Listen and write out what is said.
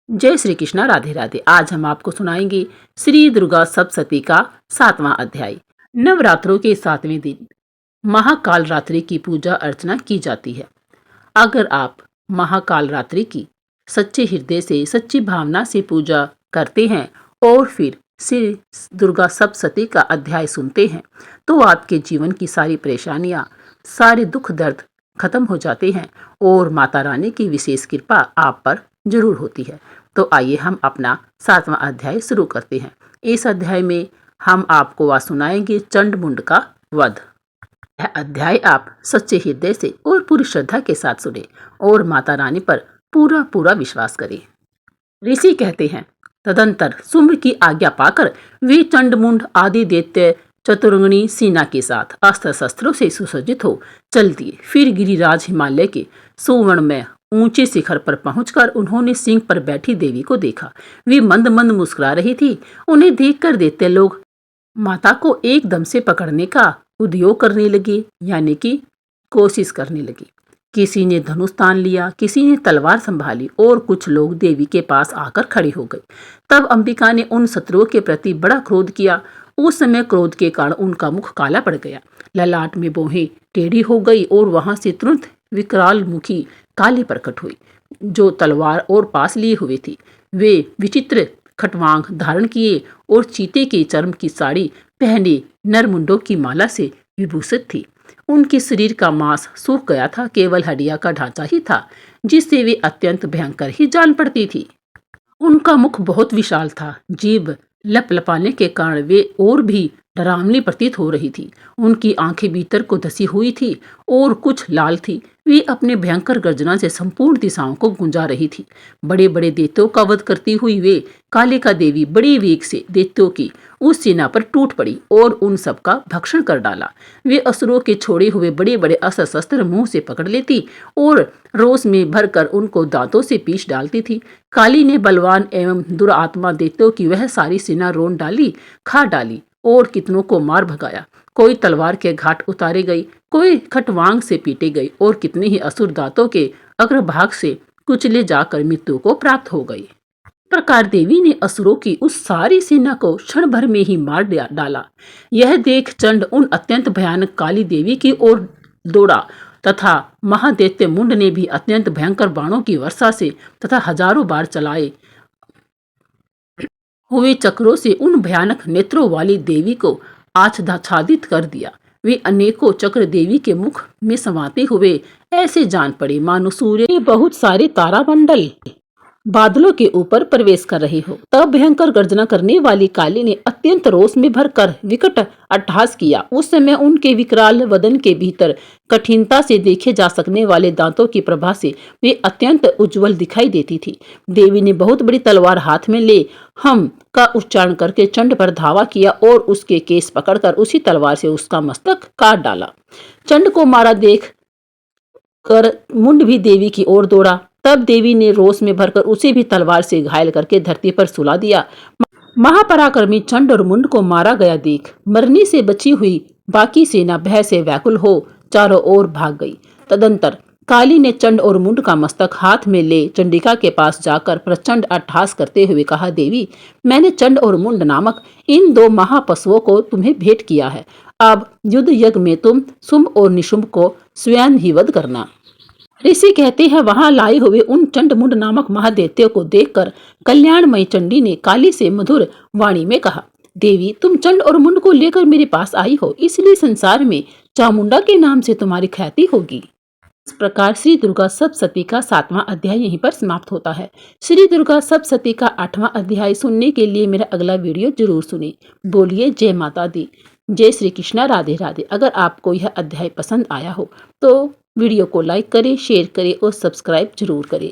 जय श्री कृष्णा, राधे राधे। आज हम आपको सुनाएंगे श्री दुर्गा सप्तशती का 7वां अध्याय। नवरात्रों के 7वें दिन महाकाल रात्रि की पूजा अर्चना की जाती है। अगर आप महाकाल रात्रि की सच्चे हृदय से, सच्ची भावना से पूजा करते हैं और फिर श्री दुर्गा सप्तशती का अध्याय सुनते हैं तो आपके जीवन की सारी परेशानियां, सारे दुख दर्द खत्म हो जाते हैं और माता रानी की विशेष कृपा आप पर जरूर होती है। तो आइए हम अपना 7वां अध्याय शुरू करते हैं। इस अध्याय में हम आपको आज सुनाएंगे चंड मुंड का वध। यह अध्याय आप सच्चे हृदय से और पूरी श्रद्धा के साथ सुने और माता रानी पर पूरा पूरा विश्वास करें। ऋषि कहते हैं, तदंतर सुम्र की आज्ञा पाकर वे चंडमुंड आदि दैत्य चतुरंगनी सेना के साथ अस्त्र शस्त्रों से सुसज्जित हो चल दिए। फिर गिरिराज हिमालय के सुवर्ण में ऊंचे शिखर पर पहुंचकर उन्होंने सिंह पर बैठी देवी को देखा। वे मंद मंद मुस्कुरा रही थी। उन्हें देखकर दैत्य लोग माता को एकदम से पकड़ने का उद्योग करने लगे, यानी कि कोशिश करने लगे। किसी ने धनुष तान लिया, किसी ने तलवार संभाली और कुछ लोग देवी के पास आकर खड़े हो गए। तब अंबिका ने उन शत्रुओं के प्रति बड़ा क्रोध किया। उस समय क्रोध के कारण उनका मुख काला पड़ गया, ललाट में भौहें टेढ़ी हो गई और वहां से तुरंत विकराल मुखी काली प्रकट हुई, जो तलवार और पास लिए हुए थी। वे विचित्र खटवांग धारण किए और चीते के चर्म की साड़ी पहने नरमुंडों की माला से विभूषित थी। उनके शरीर का मांस सूख गया था, केवल हड्डियां का ढांचा ही था, जिससे वे अत्यंत भयंकर ही जान पड़ती थी। उनका मुख बहुत विशाल था, जीभ लपलपाने के कारण वे और भी डरावनी प्रतीत हो रही थी। उनकी आंखें भीतर को धसी हुई थी और कुछ लाल थी। वे अपने भयंकर गर्जना से संपूर्ण दिशाओं को गुंजा रही थी। बड़े बड़े दैत्यों का वध करती हुई वे कालिका देवी बड़े वेग से दैत्यों की उस सेना पर टूट पड़ी और उन सब का भक्षण कर डाला। वे असुरों के छोड़े हुए बड़े बड़े अस्त्र शस्त्र मुंह से पकड़ लेती और रोष में भरकर उनको दांतों से पीस डालती थी। काली ने बलवान एवं दुरात्मा दैत्यों की वह सारी सेना रोन डाली, खा डाली और कितनों को मार भगाया। कोई तलवार के घाट उतारे गई, कोई खटवांग से पीटे गई और कितने ही असुर दांतों के अग्रभाग से कुचले जाकर मृत्यु को प्राप्त हो गई। प्रकार देवी ने असुरों की उस सारी सेना को क्षण भर में ही मार डाला। यह देख चंड उन अत्यंत भयानक काली देवी की ओर दौड़ा तथा महादैत्य मुंड ने भी अत्यंत भयंकर बाणों की वर्षा से तथा हजारों बार चलाए हुए चक्रों से उन भयानक नेत्रों वाली देवी को आच्छादित कर दिया। वे अनेकों चक्र देवी के मुख में समाते हुए ऐसे जान पड़े मानो सूर्य के बहुत सारे तारामंडल बादलों के ऊपर प्रवेश कर रहे हो। तब भयंकर गर्जना करने वाली काली ने अत्यंत रोष में भरकर विकट अट्टहास किया। उस समय उनके विकराल वदन के भीतर कठिनता से देखे जा सकने वाले दांतों की प्रभा से वे अत्यंत उज्जवल दिखाई देती थी। देवी ने बहुत बड़ी तलवार हाथ में ले हम का उच्चारण करके चंड पर धावा किया और उसके केस पकड़कर उसी तलवार से उसका मस्तक काट डाला। चंड को मारा देख कर मुंड भी देवी की ओर दौड़ा। तब देवी ने रोष में भरकर उसे भी तलवार से घायल करके धरती पर सुला दिया। महापराक्रमी चंड और मुंड को मारा गया देख मरने से बची हुई बाकी सेना भय से व्याकुल हो चारों ओर भाग गई। तदंतर काली ने चंड और मुंड का मस्तक हाथ में ले चंडिका के पास जाकर प्रचंड अट्टहास करते हुए कहा, देवी, मैंने चंड और मुंड नामक इन दो महापशुओं को तुम्हें भेंट किया है। अब युद्ध यज्ञ में तुम शुंभ और निशुंभ को स्वयं ही वध करना। ऋषि कहते हैं, वहां लाए हुए उन चंड मुंड नामक महादैत्यों को देखकर कल्याणमयी चंडी ने काली से मधुर वाणी में कहा, देवी, तुम चंड और मुंड को लेकर मेरे पास आई हो, इसलिए संसार में चामुंडा के नाम से तुम्हारी ख्याति होगी। इस प्रकार श्री दुर्गा सप्तशती का 7वां अध्याय यहीं पर समाप्त होता है। श्री दुर्गा सप्तशती का 8वां अध्याय सुनने के लिए मेरा अगला वीडियो जरूर सुने। बोलिए जय माता दी, जय श्री कृष्णा, राधे राधे। अगर आपको यह अध्याय पसंद आया हो तो वीडियो को लाइक करें, शेयर करें और सब्सक्राइब जरूर करें।